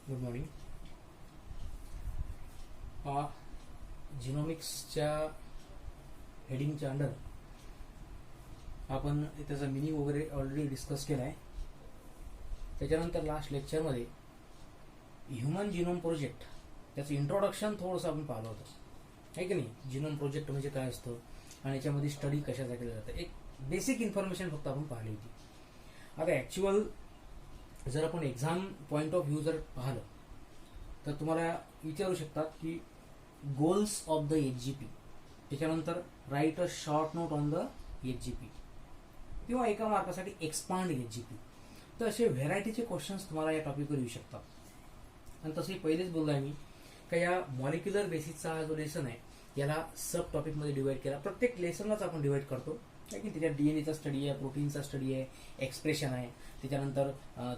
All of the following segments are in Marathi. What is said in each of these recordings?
Good morning. जिनोमिक्सच्या हेडिंगच्या अंडर आपण त्याचा मिनिंग वगैरे ऑलरेडी डिस्कस केला आहे. त्याच्यानंतर लास्ट लेक्चरमध्ये ह्युमन जिनोम प्रोजेक्ट त्याचं इंट्रोडक्शन थोडंसं आपण पाहिलं होतं, आहे की नाही. जिनोम प्रोजेक्ट म्हणजे काय असतं आणि याच्यामध्ये स्टडी कशाचा केलं जातं, एक बेसिक इन्फॉर्मेशन फक्त आपण पाहिली होती. आता ॲक्च्युअल जर आपण एक्झाम पॉईंट ऑफ व्ह्यू जर पाहिलं तर तुम्हाला विचारू शकतात की गोल्स ऑफ द HGP, त्याच्यानंतर right a short note on the HGP किंवा एका मार्कासाठी एक्सपांड HGP. तर असे व्हेरायटीचे क्वेश्चन्स तुम्हाला या टॉपिकवर येऊ शकतात. आणि तसंही पहिलेच बोललो आहे मी का या मॉलिक्युलर बेसिसचा हा जो लेसन आहे याला सब टॉपिकमध्ये डिवाइड केला. प्रत्येक लेसनलाच आपण डिवाइड करतो, की त्याच्यात DNA चा स्टडी आहे, प्रोटीनचा स्टडी आहे, एक्सप्रेशन आहे. त्याच्यानंतर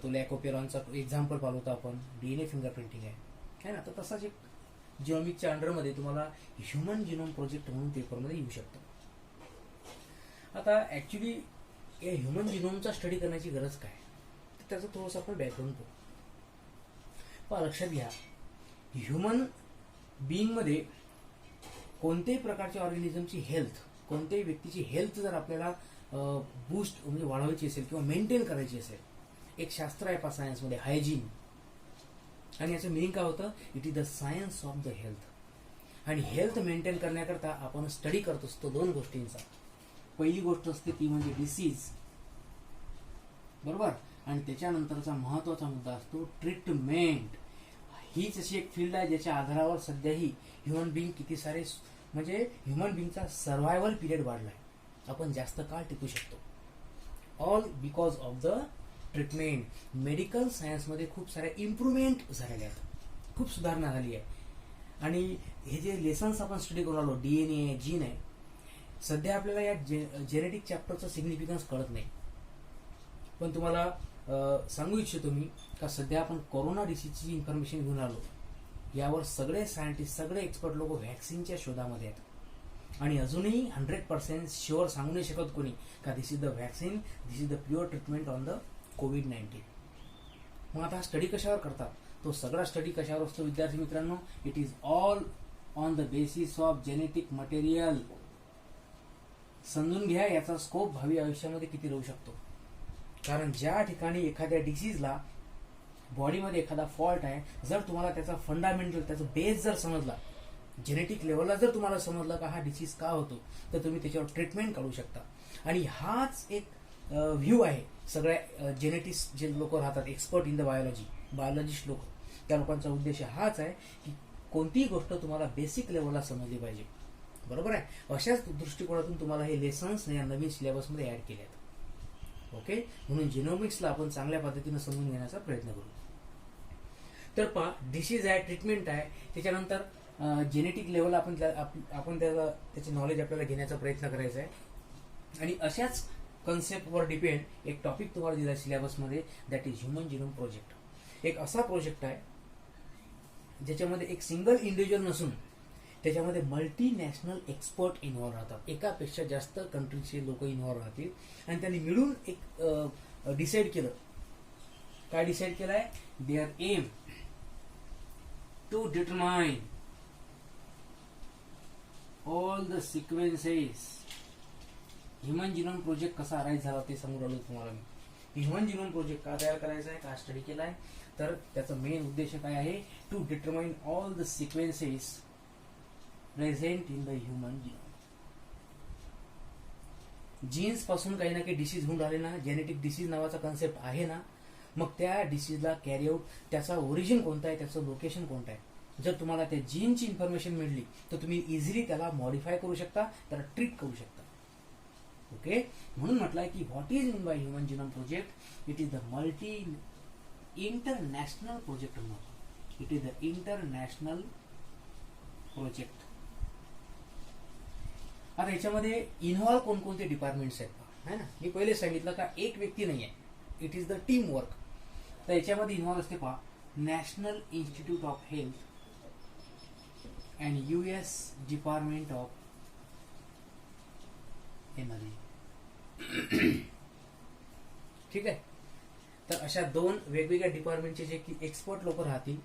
तो लॅकोपेरॉनचा एक्झाम्पल पाहिलं होतं आपण, DNA फिंगरप्रिंटिंग आहे ना. तर तसाच एक जिनोमिकच्या अंडरमध्ये तुम्हाला ह्युमन जिनोम प्रोजेक्ट म्हणून पेपरमध्ये येऊ शकतं. आता ॲक्च्युली या ह्युमन जिनोमचा स्टडी करण्याची गरज काय, तर त्याचं थोडंसं आपण बॅकग्राऊंड पाहू. पण लक्षात घ्या, ह्युमन बिईंगमध्ये कोणत्याही प्रकारच्या ऑर्गॅनिझमची हेल्थ, कोणत्याही व्यक्तीची हेल्थ जर आपल्याला बूस्ट म्हणजे वाढवायची असेल किंवा मेंटेन करायची असेल, एक शास्त्र आहे सायन्समध्ये हायजीन. आणि याचं मिनिंग काय होतं, it is the science of the health. आणि हेल्थ मेंटेन करण्याकरता आपण स्टडी करत असतो दोन गोष्टींचा. पहिली गोष्ट असते ती म्हणजे डिसीज, बरोबर. आणि त्याच्यानंतरचा महत्वाचा मुद्दा असतो ट्रीटमेंट. हीच अशी एक फील्ड आहे ज्याच्या आधारावर सध्याही ह्युमन बिईंग किती सारे म्हणजे ह्युमन बिईंगचा सर्व्हायवल पिरियड वाढलाय, आपण जास्त काळ टिकू शकतो. All because of the treatment. Medical सायन्समध्ये खूप साऱ्या इम्प्रूव्हमेंट झालेल्या आहेत, खूप सुधारणा झाली आहे. आणि हे जे लेसन्स आपण स्टडी करून आलो, DNA आहे, जीन आहे, सध्या आपल्याला या जेनेटिक चॅप्टरचं सिग्निफिकन्स कळत नाही. पण तुम्हाला सांगू इच्छितो मी का सध्या आपण कोरोना डिसीजची इन्फॉर्मेशन घेऊन आलो. यावर सगळे सायंटिस्ट, सगळे एक्सपर्ट लोक व्हॅक्सिनच्या शोधामध्ये आहेत. आणि अजूनही 100% शुअर सांगू नाही शकत कोणी का this is the vaccine, this is the pure treatment on the COVID-19. मग आता हा स्टडी कशावर करतात, तो सगळा स्टडी कशावर असतो विद्यार्थी मित्रांनो, it is all on the basis of genetic material. समजून घ्या याचा स्कोप भावी आयुष्यामध्ये किती राहू शकतो. कारण ज्या ठिकाणी एखाद्या डिसीजला बॉडीमध्ये एखादा फॉल्ट आहे, जर तुम्हाला त्याचा फंडामेंटल, त्याचा बेस जर समजला, जेनेटिक लेवलला जर तुम्हाला समजलं का हा डिसीज का होतो, तर तुम्ही त्याच्यावर ट्रीटमेंट काढू शकता. आणि हाच एक व्ह्यू आहे सगळ्या जेनेटिस्ट जे लोक राहतात, एक्सपर्ट इन द बायोलॉजिस्ट लोक, त्या लोकांचा उद्देश हाच आहे की कोणतीही गोष्ट तुम्हाला बेसिक लेवलला समजली पाहिजे, बरोबर आहे. अशाच दृष्टिकोनातून तुम्हाला हे लेसन्स या नवीन सिलेबसमध्ये ऍड केले आहेत. ओके, म्हणून जिनोमिक्सला आपण चांगल्या पद्धतीने समजून घेण्याचा प्रयत्न करू. तर पहा, डिसीज आहे, ट्रीटमेंट आहे, त्याच्यानंतर जेनेटिक लेवल आपण त्याचे नॉलेज आपल्याला घेण्याचा प्रयत्न करायचा आहे. आणि अशाच कन्सेप्टवर डिपेंड एक टॉपिक तुम्हाला दिला सिलेबसमध्ये, that is human genome project. एक असा प्रोजेक्ट आहे ज्याच्यामध्ये एक सिंगल इंडिव्हिज्युअल नसून त्याच्यामध्ये मल्टीनॅशनल एक्सपर्ट इन्व्हॉल्व राहतात. एकापेक्षा जास्त कंट्रीचे लोक इन्व्हॉल्व राहतील आणि त्यांनी मिळून एक डिसाईड केलं. काय डिसाईड केलंय, their aim to determine all the sequences. Human genome project कसा अराईज झाला ते सांगून राहिलो तुम्हाला मी. ह्युमन जिनोम प्रोजेक्ट का तयार करायचा आहे, का स्टडी केलाय, तर त्याचा मेन उद्देश काय आहे, to determine all the sequences present in the human genome. Genes पासून काही ना काही डिसीज होऊन राहिले ना, जेनेटिक डिसीज नावाचा कन्सेप्ट आहे ना, मग त्या डिसीजला कॅरी आउट, त्याचा ओरिजिन कोणता आहे, त्याचं लोकेशन कोणतं आहे, जर तुम्हाला त्या जीनची इन्फॉर्मेशन मिळली तर तुम्ही इझिली त्याला मॉडिफाय करू शकता, त्याला ट्रीट करू शकता. ओके, म्हणून म्हटलंय की what is in by human genome project, it is the international project. It is the international project. आता याच्यामध्ये इन्व्हॉल्व कोणकोणते डिपार्टमेंट्स आहेत है ना. मी पहिले सांगितलं का एक व्यक्ती नाही आहे, it is the team work. तर याच्यामध्ये इन्व्हॉल्व असते पहा, national institute of health and US department of energy. ठीक आहे. तर अशा 2 वेगवेगळ्या डिपार्टमेंटचे जे की एक्सपर्ट लोक राहतील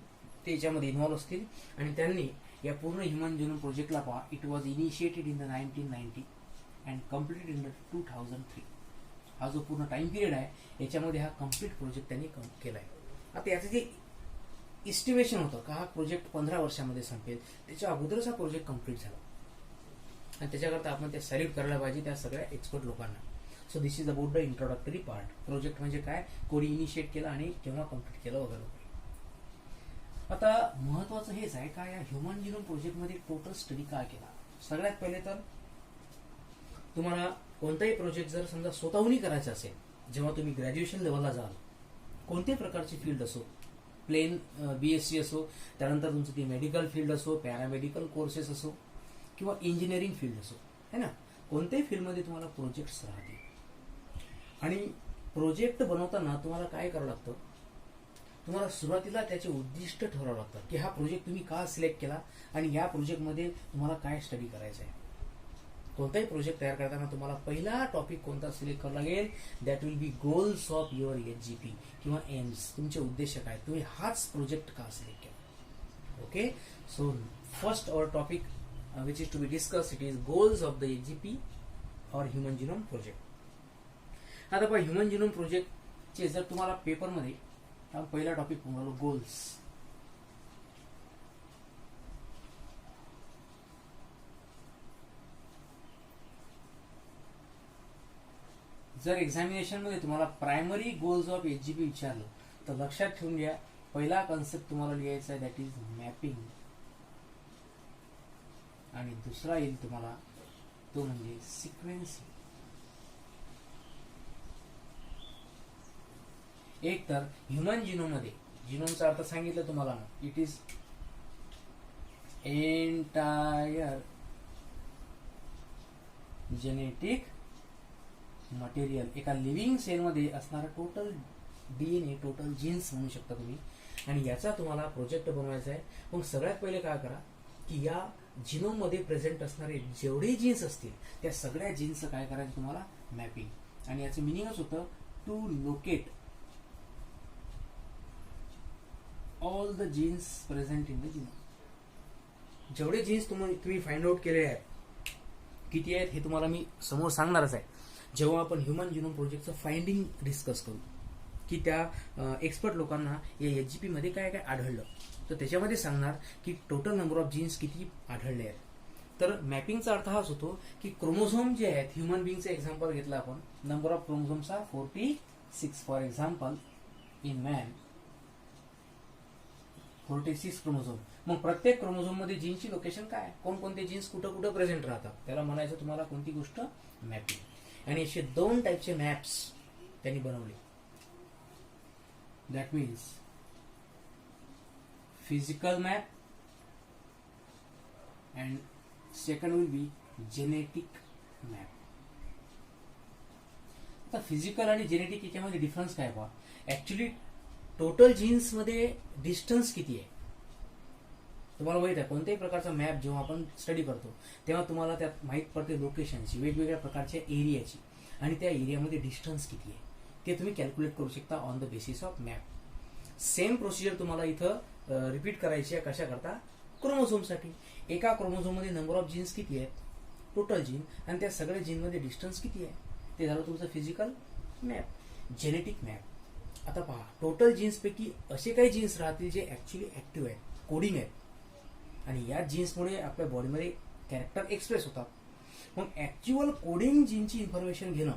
ते याच्यामध्ये इन्व्हॉल्व्ह असतील आणि त्यांनी या पूर्ण ह्युमन जिनोम प्रोजेक्टला पहा. It was initiated in the 1990 and completed in the 2003. हा जो पूर्ण टाइम पिरियड आहे याच्यामध्ये हा कम्प्लीट प्रोजेक्ट त्यांनी केला आहे. आता याचं जे इस्टिमेशन होतं का हा प्रोजेक्ट 15 वर्षामध्ये संपेल, त्याच्या अगोदरच हा प्रोजेक्ट कम्प्लीट झाला आणि त्याच्याकरता आपण ते सॅल्यूट करायला पाहिजे त्या सगळ्या एक्सपर्ट लोकांना. So this is about the introductory part. Project म्हणजे काय, कोणी इनिशिएट केलं आणि केव्हा कम्प्लीट केलं वगैरे. आता महत्वाचं हेच आहे का या ह्युमन जिनोम प्रोजेक्टमध्ये टोटल स्टडी काय केला. सगळ्यात पहिले तर तुम्हाला कोणताही प्रोजेक्ट जर समजा स्वतःहूनही करायचा असेल, जेव्हा तुम्ही ग्रॅज्युएशन लेवलला जाल, कोणत्याही प्रकारची फील्ड असो, प्लेन BSc असो, त्यानंतर तुमचं ती मेडिकल फील्ड असो, पॅरामेडिकल कोर्सेस असो किंवा इंजिनिअरिंग फील्ड असो, है ना, कोणत्याही फील्डमध्ये तुम्हाला प्रोजेक्ट्स राहतील. आणि प्रोजेक्ट बनवताना तुम्हाला काय करावं लागतं, तुम्हाला सुरुवातीला त्याचे उद्दिष्ट ठरवावं लागतं की हा प्रोजेक्ट तुम्ही का सिलेक्ट केला आणि या प्रोजेक्टमध्ये तुम्हाला काय स्टडी करायचं आहे. कोणताही प्रोजेक्ट तयार करताना तुम्हाला पहिला टॉपिक कोणता सिलेक्ट करावा लागेल, that will be goals of your HGP किंवा एम्स. तुमचे उद्देश काय, तुम्ही हाच प्रोजेक्ट का सिलेक्ट केला. Okay, so first our topic which is to be discuss, it is goals of the HGP और ह्युमन जिनोम प्रोजेक्ट. आता पहा, ह्युमन जिनोम प्रोजेक्टचे जर तुम्हाला पेपरमध्ये पहिला टॉपिक म्हणालो गोल्स. जर एक्झामिनेशन मध्ये तुम्हाला प्रायमरी गोल्स ऑफ HGP विचारलं तर लक्षात ठेवून घ्या, पहिला कन्सेप्ट तुम्हाला लिहायचा आहे दॅट इज मॅपिंग आणि दुसरा येईल तुम्हाला तो म्हणजे सिक्वेन्सिंग. एक तर ह्युमन जिनोम मध्ये, जिनोमचा अर्थ सांगितलं तुम्हाला, it is entire genetic material. एका लिव्हिंग सेलमध्ये असणारा टोटल DNA, टोटल जीन्स म्हणू शकता तुम्ही. आणि याचा तुम्हाला प्रोजेक्ट बनवायचा आहे. मग सगळ्यात पहिले काय करा की या जिनोम मध्ये प्रेझेंट असणारे जेवढे जीन्स असतील त्या सगळ्या जीन्सचं काय करायचं तुम्हाला, मॅपिंग. आणि याचं मिनिंगच होतं to locate all the genes present in the genome. जेवढे जीन्स तुम्ही फाइंड आउट केले आहेत, किती आहेत हे तुम्हाला मी समोर सांगणारच आहे जेव्हा आपण ह्युमन जिनोम प्रोजेक्टचं फाइंडिंग डिस्कस करू, की त्या एक्सपर्ट लोकांना या HGP मध्ये काय काय आढळलं, तर त्याच्यामध्ये सांगणार की टोटल नंबर ऑफ जीन्स किती आढळले आहेत. तर मॅपिंगचा अर्थ हाच होतो की क्रोमोझोम जे आहेत, ह्युमन बिंगचं एक्झाम्पल घेतलं आपण, number of chromosomes are 46 for example in man, 46 chromosome. मग प्रत्येक क्रोमोझोम मध्ये जीनची लोकेशन काय, कोणकोणते जीन्स कुठं कुठं प्रेझेंट राहतात, त्याला म्हणायचं तुम्हाला कोणती गोष्ट, मॅपिंग. आणि असे 2 टाईपचे मॅप्स त्यांनी बनवले. That means physical map and second will be genetic map. आता फिजिकल आणि जेनेटिक याच्यामध्ये डिफरन्स काय पहा. ऍक्च्युली टोटल जीन्स मध्ये डिस्टन्स किती आहे तुम्हाला माहित आहे. कोणत्याही प्रकारचा मॅप जेव्हा आपण स्टडी करतो तेव्हा तुम्हाला त्यात माहित पडते लोकेशनची, वेगवेगळ्या प्रकारच्या एरियाची, आणि त्या एरियामध्ये डिस्टन्स किती आहे ते तुम्ही कॅल्क्युलेट करू शकता on the basis of map. Same procedure तुम्हाला इथं रिपीट करायची आहे. कशा करता, क्रोमोझोमसाठी. एका क्रोमोझोम मध्ये नंबर ऑफ जीन्स किती आहेत, टोटल जीन, आणि त्या सगळ्या जीन मध्ये डिस्टन्स किती आहे, ते झालं तुमचं फिजिकल मॅप. Genetic map. आता पहा, टोटल जीन्स पैकी असे काही जीन्स राहतील जे ऍक्च्युली ऍक्टिव्ह आहेत, कोडिंग आहेत, आणि या जीन्समुळे आपल्या बॉडीमध्ये कॅरेक्टर एक्सप्रेस होतात. मग ऍक्च्युअल कोडिंग जीनची इन्फॉर्मेशन घेणं,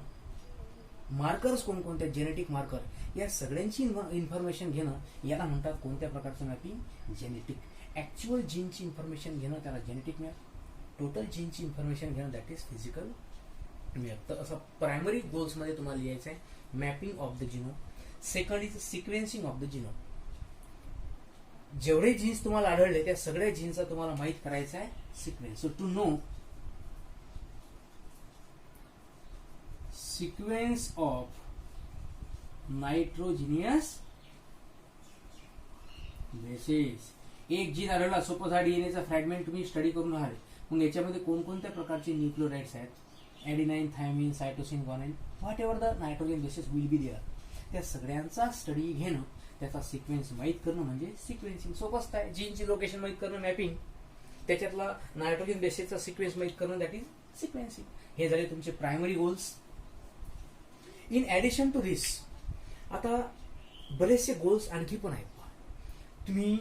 मार्कर्स कोणकोणत्या, जेनेटिक मार्कर, या सगळ्यांची इन्फॉर्मेशन घेणं, याला म्हणतात कोणत्या प्रकारचं मॅपिंग, जेनेटिक. ऍक्च्युअल जीनची इन्फॉर्मेशन घेणं त्याला जेनेटिक मॅप, टोटल जीनची इन्फॉर्मेशन घेणं दॅट इज फिजिकल मॅप. तर असं प्रायमरी गोल्स मध्ये तुम्हाला लिहायचं आहे mapping of the genome. Second is sequencing of the genome. जेवढे जीन्स तुम्हाला आढळले त्या सगळ्या जीन्सचा तुम्हाला माहित करायचा आहे sequence. So to know sequence of nitrogenous bases. एक जीन आढळला, सपोज हा डीएनएचा फ्रॅगमेंट तुम्ही स्टडी करून आहात, मग याच्यामध्ये कोणकोणत्या प्रकारचे न्यूक्लिओटाइड्स आहेत, adenine, thymine, cytosine, guanine, whatever the nitrogen bases will be there. त्या सगळ्यांचा स्टडी घेणं, त्याचा सिक्वेन्स माहीत करणं म्हणजे सिक्वेन्सिंग. सोपंच आहे. जीनची लोकेशन माहीत करणं मॅपिंग, त्याच्यातला नायट्रोजन बेसेसचा सिक्वेन्स माहीत करणं दॅट इज सिक्वेन्सिंग. हे झाले तुमचे primary goals. In addition to this आता बरेचसे गोल्स आणखी पण आहेत. तुम्ही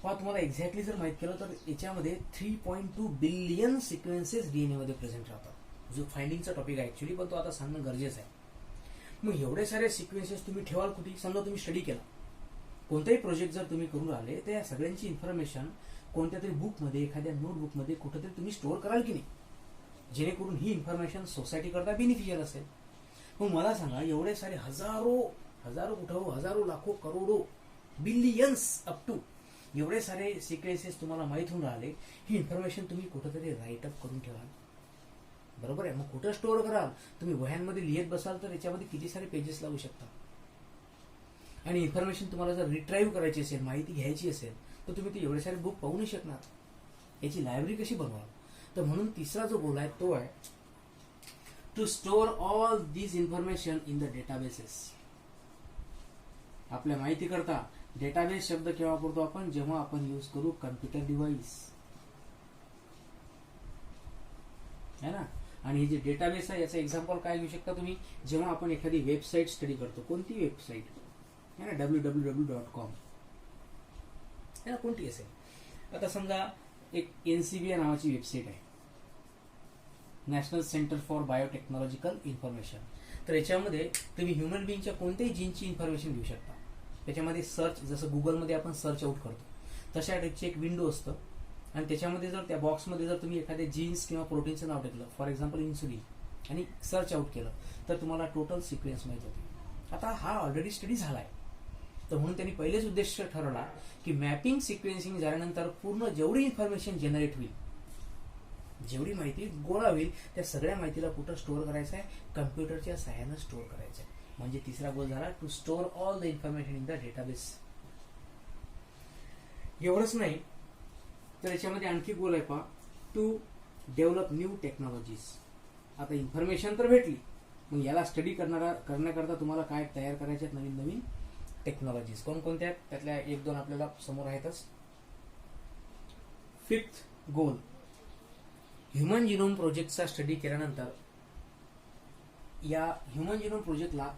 तुम्हाला एक्झॅक्टली जर माहित केलं तर याच्यामध्ये 3.2 बिलियन सिक्वेन्सेस डीएनए मध्ये प्रेझेंट राहतात, जो फाइंडिंगचा टॉपिक आहे ऍक्च्युली, पण तो आता सांगणं गरजेचं आहे. मग एवढे सारे सिक्वेन्सेस तुम्ही ठेवाल कुठे? समजा तुम्ही स्टडी केला, कोणताही प्रोजेक्ट जर तुम्ही करून राहिले तर या सगळ्यांची इन्फॉर्मेशन कोणत्या तरी बुकमध्ये, एखाद्या नोटबुकमध्ये कुठेतरी तुम्ही स्टोअर कराल की नाही, जेणेकरून ही इन्फॉर्मेशन सोसायटी करता बेनिफिशियल असेल. मग मला सांगा, एवढे सारे हजारो कुठं, हजारो, लाखो, करोडो, बिलियन्स अप टू एवढे सारे सिक्वेन्सेस तुम्हाला माहीत होऊन राहिले, ही इन्फॉर्मेशन तुम्ही कुठेतरी राईटअप करून ठेवाल. बरोबर आहे. मग कुठं स्टोअर कराल? तुम्ही वह्यांमध्ये लिहित बसाल तर याच्यामध्ये किती सारे पेजेस लागू शकतात. आणि इन्फॉर्मेशन तुम्हाला जर रिट्राईव्ह करायची असेल, माहिती घ्यायची असेल, तर तुम्ही ते एवढे सारे बुक पाहू नाही शकणार. याची लायब्ररी कशी बनवाल? तर म्हणून तिसरा जो गोल आहे तो आहे to store all this information in the databases. आपल्या माहिती करता डेटाबेस शब्द केव्हा वापरतो आपण? जेव्हा आपण यूज करू कम्प्युटर डिव्हाइस, है ना. आणि हे जे डेटाबेस आहे याचं एक्झाम्पल काय घेऊ शकता तुम्ही? जेव्हा आपण एखादी वेबसाईट स्टडी करतो, कोणती वेबसाईट है ना, www.com है ना, कोणती असेल. आता समजा एक NCBI नावाची वेबसाईट आहे, national centre for biotechnological information. तर याच्यामध्ये तुम्ही ह्युमन बिईंगच्या कोणत्याही जीनची इन्फॉर्मेशन घेऊ शकता. त्याच्यामध्ये सर्च, जसं गुगलमध्ये आपण सर्च आउट करतो तशा टाईपची एक विंडो असतं, आणि त्याच्यामध्ये जर त्या बॉक्समध्ये जर तुम्ही एखाद्या जीन्स किंवा प्रोटीनचं नाव टाकलं, फॉर एक्झाम्पल इन्सुलिन, आणि सर्च आउट केलं तर तुम्हाला टोटल सिक्वेन्स माहित होते. आता हा ऑलरेडी स्टडी झालाय, तर म्हणून त्यांनी पहिलेच उद्देश ठरवला की मॅपिंग सिक्वेन्सिंग झाल्यानंतर पूर्ण जेवढी इन्फॉर्मेशन जनरेट होईल, जेवढी माहिती गोळा होईल, त्या सगळ्या माहितीला कुठं स्टोअर करायचं आहे? कम्प्युटरच्या सहाय्यानं स्टोअर करायचं आहे. म्हणजे तिसरा गोल झाला to store all the information in the database. एवढंच नाही तर याच्यामध्ये आणखी गोल आहे पहा, टू डेव्हलप न्यू टेक्नॉलॉजीज. आता इन्फॉर्मेशन तर भेटली, मग याला स्टडी करण्याकरता तुम्हाला काय तयार करायचे आहेत? नवीन नवीन टेक्नॉलॉजीज. कोणकोणत्या आहेत? त्यातल्या एक दोन आपल्याला समोर आहेतच. फिफ्थ गोल, ह्युमन जिनोम प्रोजेक्टचा स्टडी केल्यानंतर या ह्युमन जिनोम प्रोजेक्टला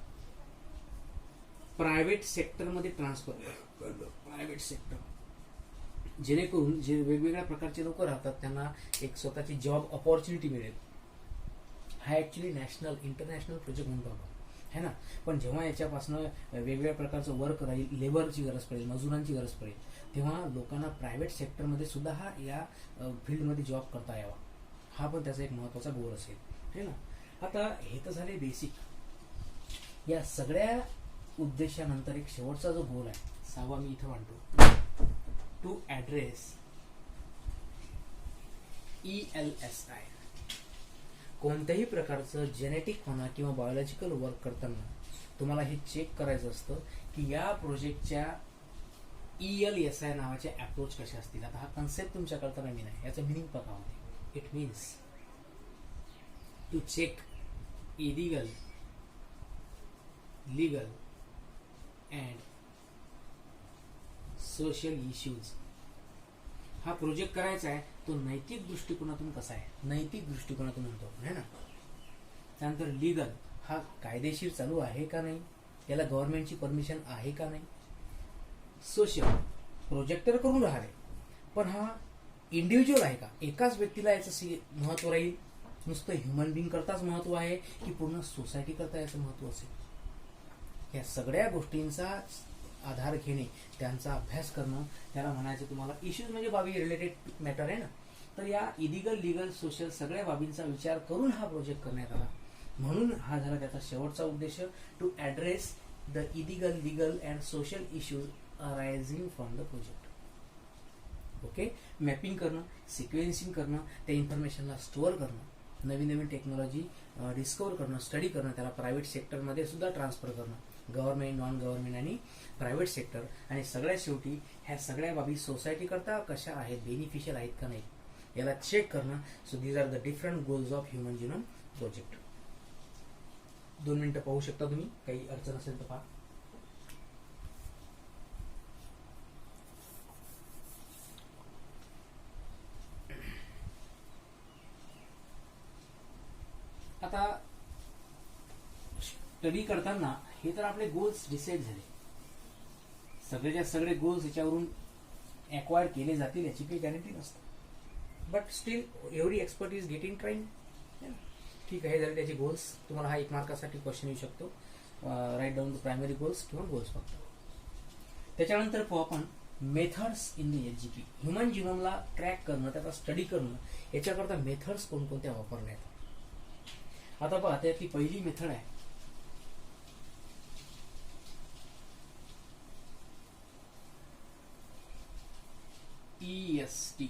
प्रायव्हेट सेक्टरमध्ये ट्रान्सफर करणं. प्रायव्हेट सेक्टर, जेणेकरून जे वेगवेगळ्या प्रकारचे लोक राहतात त्यांना एक स्वतःची जॉब ऑपॉर्च्युनिटी मिळेल. हा ऍक्च्युली नॅशनल इंटरनॅशनल प्रोजेक्ट म्हणतो आपण, है ना. पण जेव्हा याच्यापासून वेगवेगळ्या प्रकारचं वर्क राहील, लेबरची गरज पडेल, मजुरांची गरज पडेल, तेव्हा लोकांना प्रायव्हेट सेक्टरमध्ये सुद्धा हा या फील्डमध्ये जॉब करता यावा. हा पण त्याचा एक महत्वाचा गोल असेल, है ना. आता हे तर झाले बेसिक. या सगळ्या उद्देशानंतर एक शेवटचा जो गोल आहे, 6वा मी इथं मांडतो, टू ॲड्रेस ELSI. कोणत्याही प्रकारचं जेनेटिक म्हणा किंवा बायोलॉजिकल वर्क करताना तुम्हाला हे चेक करायचं असतं की या प्रोजेक्टच्या ELSI नावाचे अप्रोच कसे असतील. आता हा कन्सेप्ट तुमच्या कळता नवीन आहे, याचं मिनिंग बघा होते. It means to check illegal, legal and social issues. हा प्रोजेक्ट करायचा आहे तो नैतिक दृष्टिकोनातून कसा आहे? नैतिक दृष्टिकोनातून म्हणतो है ना. त्यानंतर लीगल, हा कायदेशीर चालू आहे का नाही, याला गव्हर्नमेंटची परमिशन आहे का नाही. सोशल, प्रोजेक्ट तर करून राहिले पण हा इंडिव्हिज्युअल आहे का, एकाच व्यक्तीला याचं महत्व राहील, नुसतं ह्युमन बिंग करताच महत्व आहे की पूर्ण सोसायटी करता याचं महत्व असेल. या सगळ्या गोष्टींचा आधार घेणे, त्यांचा अभ्यास करणं, त्याला म्हणायचं तुम्हाला इश्यूज म्हणजे बाबी रिलेटेड मॅटर आहे ना. तर या इलिगल, लीगल, सोशल सगळ्या बाबींचा विचार करून हा प्रोजेक्ट करण्यात आला. म्हणून हा झाला त्याचा शेवटचा उद्देश, to address the illegal, legal and social issues arising from the project. Okay, mapping करणं, सिक्वेन्सिंग करणं, त्या इन्फॉर्मेशनला स्टोअर करणं, नवीन नवीन टेक्नॉलॉजी डिस्कवर करणं, स्टडी करणं, त्याला प्रायव्हेट सेक्टरमध्ये सुद्धा ट्रान्सफर करणं, गव्हर्नमेंट, नॉन गव्हर्नमेंट आणि प्रायव्हेट सेक्टर. आणि सगळ्यात शेवटी ह्या सगळ्या बाबी सोसायटी करता कशा आहेत, बेनिफिशियल आहेत का नाही, याला चेक करणं. So these are the different goals of human genome project. 2 मिनिटं पाहू शकता तुम्ही, काही अडचण असेल तर पहा. आता स्टडी करताना हे तर आपले गोल्स डिसाईड झाले, सगळेच्या सगळे गोल्स याच्यावरून ॲक्वायर केले जातील याची काही गॅरंटी नसते. But still every expert is getting trying. ठीक आहे, झाले त्याचे गोल्स. तुम्हाला हा 1 मार्कासाठी क्वेश्चन येऊ शकतो. Write down the primary goals किंवा गोल्स फक्त. त्याच्यानंतर पाहू आपण methods in the HGP. Human जिनोमला ट्रॅक करणं, त्याचा स्टडी करणं, याच्याकरता मेथड्स कोणकोणत्या वापरल्या आहेत. आता पहा, त्यातली पहिली मेथड आहे EST.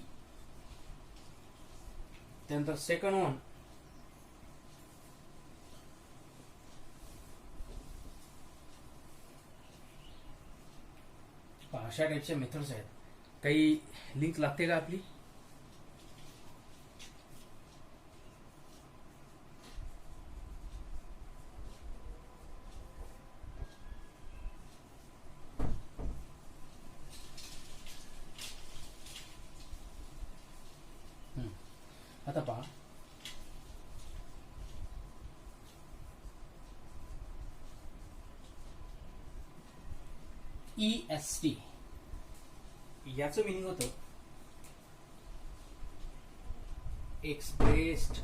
त्यानंतर सेकंड वन अशा टाईपच्या मेथड्स आहेत. काही लिंक लागते का आपली? आता पहा, EST याचं मिनिंग होतं एक्सप्रेस्ड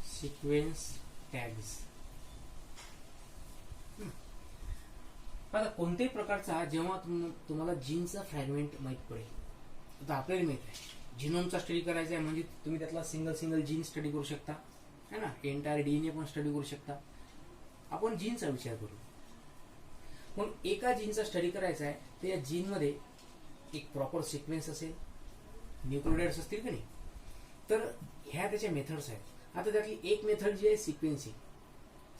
सिक्वेन्स टॅग्स. आता कोणत्याही प्रकारचा जेव्हा तुम्हाला जीनचा फ्रॅगमेंट माहीत पडेल, आता आपल्याला माहित आहे जिनोमचा स्टडी करायचा आहे म्हणजे तुम्ही त्यातला सिंगल जीन स्टडी करू शकता, है ना. एंटायर DNA पण स्टडी करू शकता. आपण जीनचा विचार करू. मग एका जीनचा स्टडी करायचा आहे तर या जीनमध्ये एक प्रॉपर सिक्वेन्स असेल, न्यूक्लियोटाइड्स असतील की नाही. तर ह्या त्याच्या मेथड्स आहेत. आता त्यातली एक मेथड जी आहे सिक्वेन्सिंग.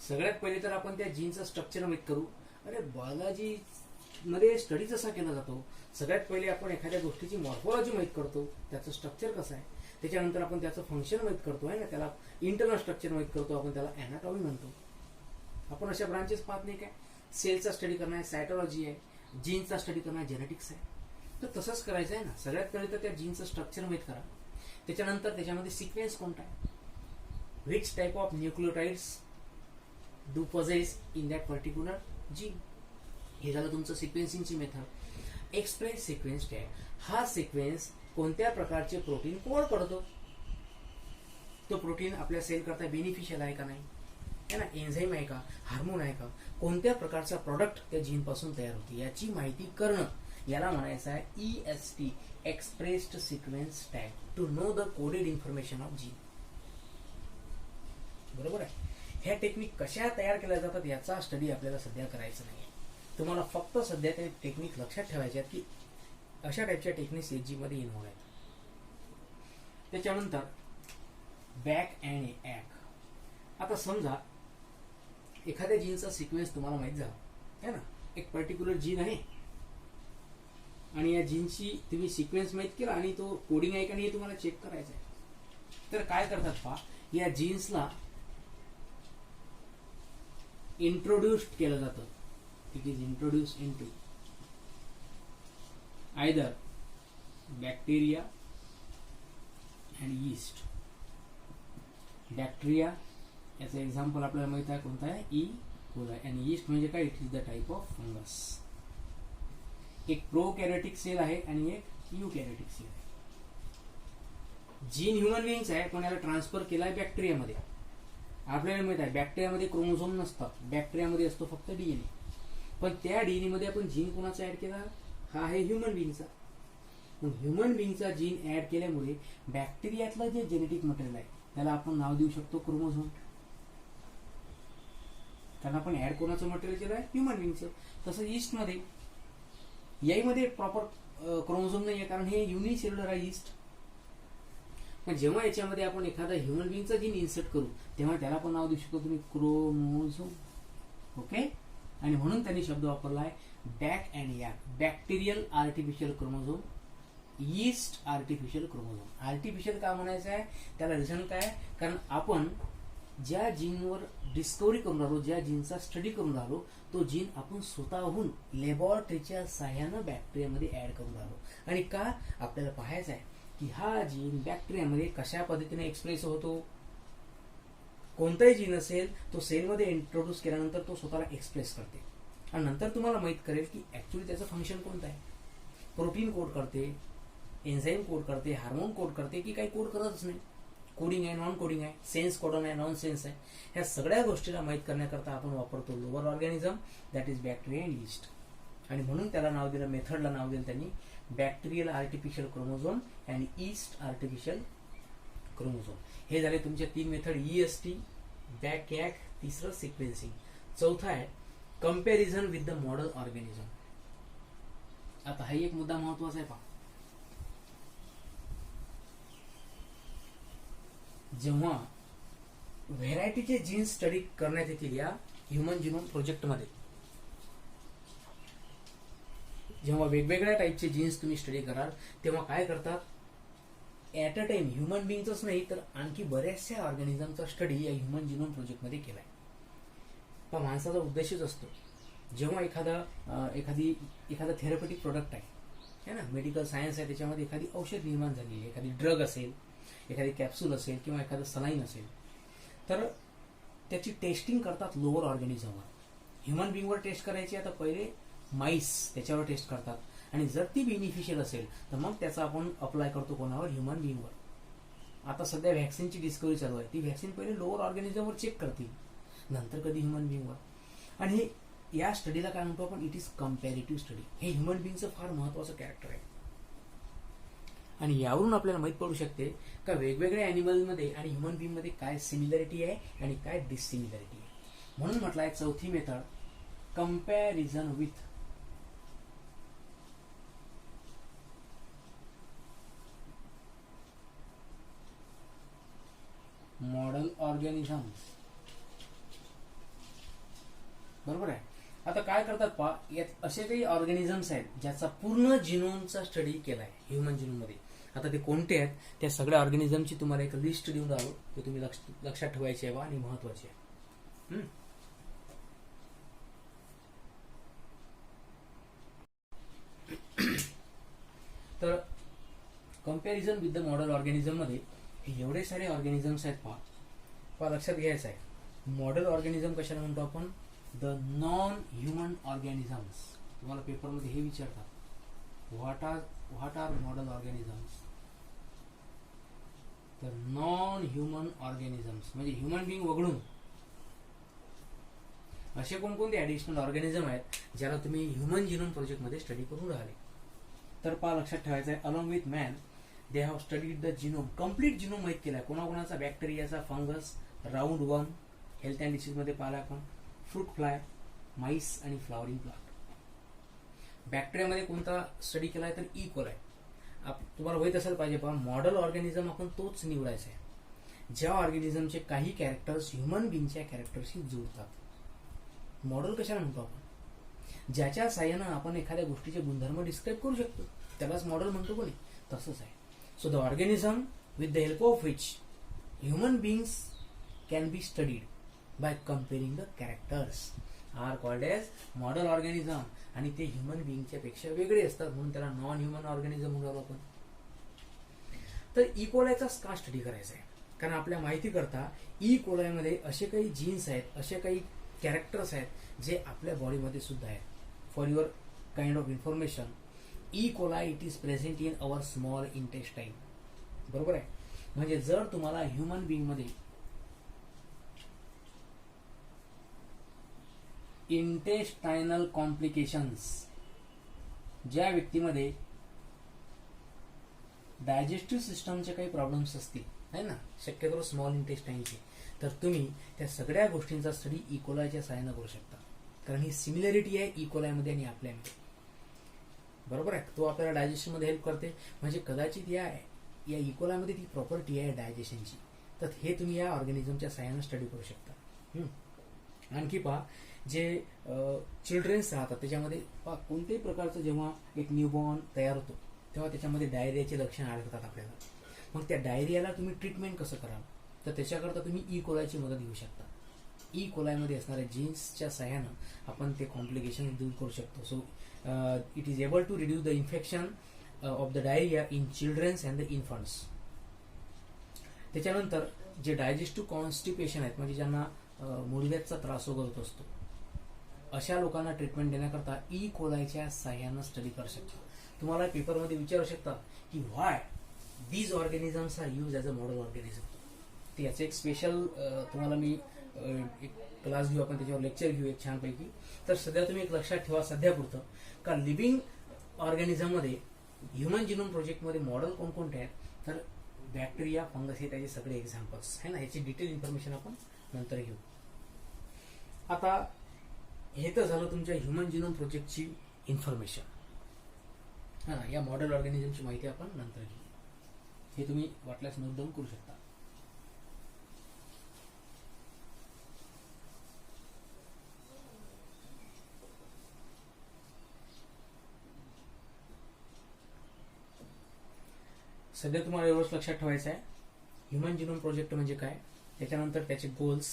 सगळ्यात पहिले तर आपण त्या जीनचं स्ट्रक्चर माहीत करू. अरे बायोलॉजी मध्ये स्टडी कसा केला जातो, सगळ्यात पहिले आपण एखाद्या गोष्टीची मॉर्फोलॉजी माहीत करतो, त्याचं स्ट्रक्चर कसं आहे. त्याच्यानंतर आपण त्याचं फंक्शन माहीत करतो, आहे ना, त्याला इंटरनल स्ट्रक्चर माहीत करतो, आपण त्याला अॅनाटॉमी म्हणतो. आपण अशा ब्रांचेस पाहत नाही काय. सेलचा स्टडी करणं आहे सायटॉलॉजी आहे, जीनचा स्टडी करणं आहे जेनेटिक्स आहे. तर तसंच करायचं आहे ना. सगळ्यात पहिले तर त्या जीनचं स्ट्रक्चर माहीत करा. त्याच्यानंतर त्याच्यामध्ये सिक्वेन्स कोणता आहे, which type of nucleotides do possess in that particular gene. हे झालं तुमचं सिक्वेन्सिंगची मेथड. एक्सप्रेस सिक्वेन्स टॅग, हा सिक्वेन्स कोणत्या प्रकारचे प्रोटीन कोड करतो, तो प्रोटीन आपल्या सेल करता बेनिफिशियल आहे का नाही, है ना, एन्झाईम आहे का, हार्मोन आहे का, कोणत्या प्रकारचा प्रॉडक्ट त्या जीन पासून तयार होते याची माहिती करणं, याला म्हणायचं आहे EST, expressed sequence tag, to know the coded information of gene. बरोबर आहे. ह्या टेक्निक कशा तयार केल्या जातात याचा स्टडी आपल्याला सध्या करायचा नाही. तुम्हाला फक्त सध्या ते टेक्निक लक्षात ठेवायचे आहेत की अशा टाईपच्या टेक्निक्स एजी मध्ये इन्व्हॉल्व आहेत. त्याच्यानंतर बॅक अँड ॲक. आता समजा एखाद्या जीनचा सिक्वेन्स तुम्हाला माहित झाला है ना, एक पर्टिक्युलर जीन आहे आणि या जीनची तुम्ही सिक्वेन्स माहित केला आणि तो कोडिंग आहे का नाही हे तुम्हाला चेक करायचं आहे. तर काय करतात पहा, या जीन्सला इंट्रोड्यूस्ड केलं जातं. It is introduce into either bacteria and yeast. Bacteria याचं एक्झाम्पल आपल्याला माहित आहे कोणता आहे, ई कोलाई. आणि यीस्ट म्हणजे काय, it is the type of fungus. एक प्रोकॅरियोटिक सेल आहे आणि एक यूकॅरियोटिक सेल आहे. जीन ह्युमन बिंग्स आहे पण याला ट्रान्सफर केला आहे बॅक्टेरियामध्ये. आपल्याला माहित आहे बॅक्टेरियामध्ये क्रोमोझोम नसतात, बॅक्टेरियामध्ये असतो फक्त DNA. पण त्या DNA मध्ये आपण जीन कोणाचा ऍड केला, हा आहे ह्युमन बिंगचा. मग ह्युमन बिंगचा जीन ऍड केल्यामुळे बॅक्टेरियातलं जे जेनेटिक मटेरियल आहे त्याला आपण नाव देऊ शकतो क्रोमोझोम. कारण आपण ऍड कोणाचं मटेरियल केलं आहे, ह्युमन बिंगचं. तसं ईस्ट मध्ये, याईमध्ये प्रॉपर क्रोमोझोम नाही आहे कारण हे युनिसेल्युलर आहे ईस्ट. पण जेव्हा याच्यामध्ये आपण एखादा ह्युमन बिंगचा जीन इन्सर्ट करू तेव्हा त्याला पण नाव देऊ शकतो तुम्ही क्रोमोझोम. ओके. आणि म्हणून त्यांनी शब्द वापरला आहे BAC and YAC, bacterial artificial chromosome yeast artificial chromosome. Artificial का म्हणायचं आहे, त्याला रिझन काय, कारण आपण ज्या जीनवर डिस्कवरी करून राहिलो, ज्या जीनचा स्टडी करून राहिलो, तो जीन आपण स्वतःहून लॅबॉरेटरीच्या साह्यानं बॅक्टेरियामध्ये ऍड करून राहिलो. आणि का, आपल्याला पाहायचं आहे की हा जीन बॅक्टेरियामध्ये कशा पद्धतीने एक्सप्रेस होतो. कोणताही जीन असेल तो सेलमध्ये इंट्रोड्यूस केल्यानंतर तो स्वतःला एक्सप्रेस करते आणि नंतर तुम्हाला माहित करेल की ऍक्च्युली त्याचं फंक्शन कोणतं आहे. प्रोटीन कोड करते, एन्झाईम कोड करते, हार्मोन कोड करते, की काही कोड करतच नाही. कोडिंग आहे, नॉन कोडिंग आहे, सेन्स कोडन आहे, नॉन सेन्स आहे. ह्या सगळ्या गोष्टीला माहीत करण्याकरता आपण वापरतो lower organism, that is bacteria and yeast. आणि म्हणून त्याला नाव दिलं, मेथडला नाव दिलं त्यांनी bacterial artificial chromosome and east artificial chromosome. हे झाले तुमचे 3 मेथड, EST, बॅकॅक, तिसरं सिक्वेन्सिंग, चौथा आहे comparison with the model organism. आता हा एक मुद्दा महत्वाचा आहे पहा. जेव्हा व्हेरायटीचे जीन्स स्टडी करण्यात येतील या ह्युमन जिनोम प्रोजेक्टमध्ये, जेव्हा वेगवेगळ्या टाईपचे जीन्स तुम्ही स्टडी कराल, तेव्हा काय करतात, ऍट अ टाइम ह्युमन बिंगच नाही तर आणखी बऱ्याचशा ऑर्गॅनिझमचा स्टडी या ह्युमन जिनोम प्रोजेक्टमध्ये केलाय. पण माणसाचा उद्देशच असतो, जेव्हा एखादा थेरपेटिक प्रोडक्ट आहे ना, मेडिकल सायन्स आहे, त्याच्यामध्ये एखादी औषध निर्माण झाली आहे, एखादी ड्रग असेल, एखादी कॅप्सूल असेल किंवा एखादं सलाईन असेल, तर त्याची टेस्टिंग करतात लोअर ऑर्गॅनिझमवर. ह्युमन बिंगवर टेस्ट करायची, आता पहिले माईस त्याच्यावर टेस्ट करतात आणि जर ती बेनिफिशियल असेल तर मग त्याचा आपण अप्लाय करतो कोणावर, ह्युमन बिंगवर. आता सध्या व्हॅक्सिनची डिस्कवरी चालू आहे, ती व्हॅक्सिन पहिले लोअर ऑर्गॅनिझमवर चेक करतील, नंतर कधी ह्युमन बिंगवर. आणि या स्टडीला काय म्हणतो आपण, इट इज कम्पॅरेटिव्ह स्टडी. हे ह्युमन बिंगचं फार महत्वाचं कॅरेक्टर आहे. आणि यावरून आपल्याला माहित पडू शकते का वेगवेगळ्या अॅनिमलमध्ये आणि ह्युमन बिंगमध्ये काय सिमिलॅरिटी आहे आणि काय डिसिमिलॅरिटी आहे. म्हणून म्हटलं आहे चौथी method, comparison with model organisms. बरोबर आहे. आता काय करतात पहा, यात असे काही ऑर्गॅनिझम्स आहेत ज्याचा पूर्ण जिनोमचा स्टडी केलाय ह्युमन जिनोम मध्ये. आता ते कोणते आहेत, त्या सगळ्या ऑर्गॅनिझमची तुम्हाला एक लिस्ट देऊन राहिलो, ते तुम्ही लक्षात ठेवायची आहे आणि महत्वाची आहे. तर comparison with the model organism मध्ये हे एवढे सारे ऑर्गॅनिझम्स आहेत पहा लक्षात घ्यायचं आहे. मॉडल ऑर्गॅनिझम कशाला म्हणतो आपण, द नॉन ह्युमन ऑर्गॅनिझम्स. तुम्हाला पेपरमध्ये हे विचारतात, व्हॉट आर मॉडल ऑर्गॅनिझम्स. तर नॉन ह्युमन ऑर्गॅनिझम्स म्हणजे ह्युमन बिंग वगळून असे कोणकोणते ऍडिशनल ऑर्गॅनिझम आहेत ज्याला तुम्ही ह्युमन जिनोम प्रोजेक्टमध्ये स्टडी करून राहिले. तर पहा लक्षात ठेवायचं आहे, along with man they have studied the genome. Complete genome माहित केलाय, कोणाकोणाचा, बॅक्टेरियाचा, fungus, roundworm, health and disease मध्ये पाहिला आपण, फ्रूट फ्लाय, माईस आणि फ्लॉवरिंग प्लांट. बॅक्टेरियामध्ये कोणता स्टडी केलाय तर ई कोलाय. तुम्हाला माहित असेल पाहिजे पहा, मॉडल ऑर्गॅनिझम आपण तोच निवडायचा आहे ज्या ऑर्गॅनिझमचे काही कॅरेक्टर्स ह्युमन बिंगच्या कॅरेक्टरशी जुळतात. मॉडेल कशाला म्हणतो आपण, ज्याच्या साह्यानं आपण एखाद्या गोष्टीचे गुणधर्म डिस्क्राईब करू शकतो, त्यालाच मॉडेल म्हणतो कोणी. तसंच आहे. So the organism with the help of which human beings can be studied by comparing the characters are called as model organism. आणि ते ह्युमन बिंगच्या पेक्षा वेगळे असतात, म्हणून त्याला नॉन ह्युमन ऑर्गॅनिझम म्हणून आपण. तर ई कोलायचाच का स्टडी करायचा आहे, कारण आपल्या माहिती करता ई कोलायमध्ये असे काही जीन्स आहेत, असे काही कॅरेक्टर्स आहेत जे आपल्या बॉडीमध्ये सुद्धा आहेत. For your kind of information, E coli it is present in our small intestine. बरोबर आहे. म्हणजे जर तुम्हाला ह्युमन बिंग मध्ये इंटेस्टायनल कॉम्प्लिकेशन्स, ज्या व्यक्तीमध्ये डायजेस्टिव्ह सिस्टमचे काही प्रॉब्लेम्स असतील आहे ना, शक्यतो स्मॉल इंटेस्टाईनचे, तर तुम्ही त्या सगळ्या गोष्टींचा स्टडी ई कोलायच्या सहाय्याने करू शकता. कारण ही सिमिलॅरिटी आहे ई कोलायमध्ये आणि आपल्यामध्ये. बरोबर आहे. तो आपल्याला डायजेशनमध्ये हेल्प करते. म्हणजे कदाचित या ई कोलायमध्ये ती प्रॉपर्टी आहे डायजेशनची, तर हे तुम्ही या ऑर्गॅनिझमच्या सहाय्याने स्टडी करू शकता. आणखी पहा, जे चिल्ड्रन्स राहतात त्याच्यामध्ये पहा, कोणत्याही प्रकारचं जेव्हा एक न्यूबॉर्न तयार होतो तेव्हा त्याच्यामध्ये डायरियाचे लक्षण आढळतात आपल्याला. मग त्या डायरियाला तुम्ही ट्रीटमेंट कसं कराल, तर त्याच्याकरता तुम्ही ई कोलायची मदत घेऊ शकता. ई कोलायमध्ये असणाऱ्या जीन्सच्या सहाय्यानं आपण ते कॉम्प्लिकेशन दूर करू शकतो. So it is able to reduce the infection of the diarrhoea in childrens and the infants. त्याच्यानंतर जे डायजेस्टिव्ह कॉन्स्टिपेशन आहेत, म्हणजे ज्यांना मुळव्याधचा त्रास वगैरे होत असतो, अशा लोकांना ट्रीटमेंट देण्याकरता ई कोलायच्या सहाय्यानं स्टडी करू शकता. तुम्हाला पेपरमध्ये विचारू शकता की why these organisms are use as a model organism. तर याचं एक स्पेशल तुम्हाला मी एक क्लास घेऊ, आपण त्याच्यावर लेक्चर घेऊ एक छानपैकी. तर सध्या तुम्ही एक लक्षात ठेवा सध्यापुरतं का लिव्हिंग ऑर्गॅनिझममध्ये ह्युमन जिनोम प्रोजेक्टमध्ये मॉडेल कोणकोणते आहेत, तर बॅक्टेरिया, फंगस हे त्याचे सगळे एक्झाम्पल्स आहे ना. याची डिटेल इन्फॉर्मेशन आपण नंतर घेऊ. आता हे तर झालं तुमच्या ह्युमन जिनोम प्रोजेक्टची इन्फॉर्मेशन. हा, या मॉडेल ऑर्गॅनिझमची माहिती आपण नंतर घेऊ. हे तुम्ही वाटल्यास नोट डाऊन करू शकता. सध्या तुम्हाला एवढंच लक्षात ठेवायचं आहे ह्युमन जिनोम प्रोजेक्ट म्हणजे काय, त्याच्यानंतर त्याचे गोल्स,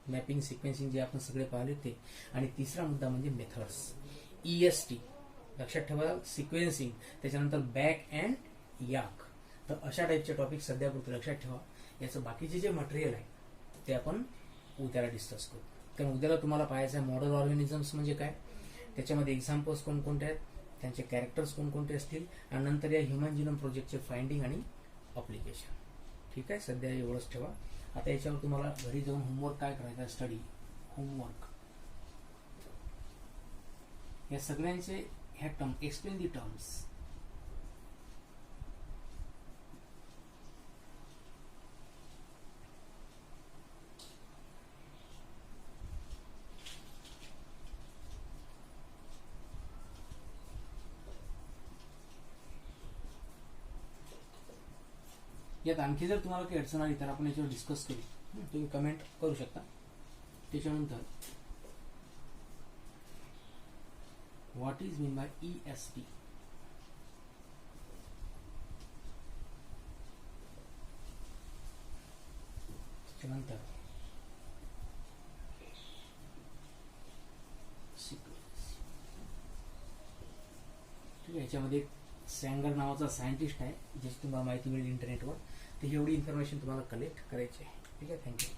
मॅपिंग, सिक्वेन्सिंग जे आपण सगळे पाहिले ते, आणि तिसरा मुद्दा म्हणजे मेथड्स. EST लक्षात ठेवा, सिक्वेन्सिंग, त्याच्यानंतर बॅक अँड याक. तर अशा टाईपचे टॉपिक सध्यापुरते लक्षात ठेवा. याचं बाकीचे जे मटेरियल आहे ते आपण उद्याला डिस्कस करू. कारण उद्याला तुम्हाला पाहायचं आहे मॉडेल ऑर्गॅनिझम्स म्हणजे काय, त्याच्यामध्ये एक्झाम्पल्स कोणकोणते आहेत, त्यांचे कॅरेक्टर्स कोणकोणते असतील, आणि नंतर या ह्युमन जिनोम प्रोजेक्टचे फाइंडिंग आणि अप्लिकेशन. ठीक आहे, सध्या एवढंच ठेवा. आता याच्यावर तुम्हाला घरी जाऊन होमवर्क काय करायचं आहे, स्टडी होमवर्क. या सगळ्यांचे ह्या टर्म, एक्सप्लेन दी टर्म्स. यात आणखी जर तुम्हाला काही अडचण आली तर आपण याच्यावर डिस्कस करू. तुम्ही कमेंट करू शकता. त्याच्यानंतर what is mean by EST. त्याच्यानंतर सिक्वेन्स. ठीक आहे, याच्यामध्ये सॅंगर नावाचा सायंटिस्ट आहे ज्याची तुम्हाला माहिती मिळेल इंटरनेटवर. तर एवढी इन्फॉर्मेशन तुम्हाला कलेक्ट करायची आहे. ठीक आहे, थँक्यू.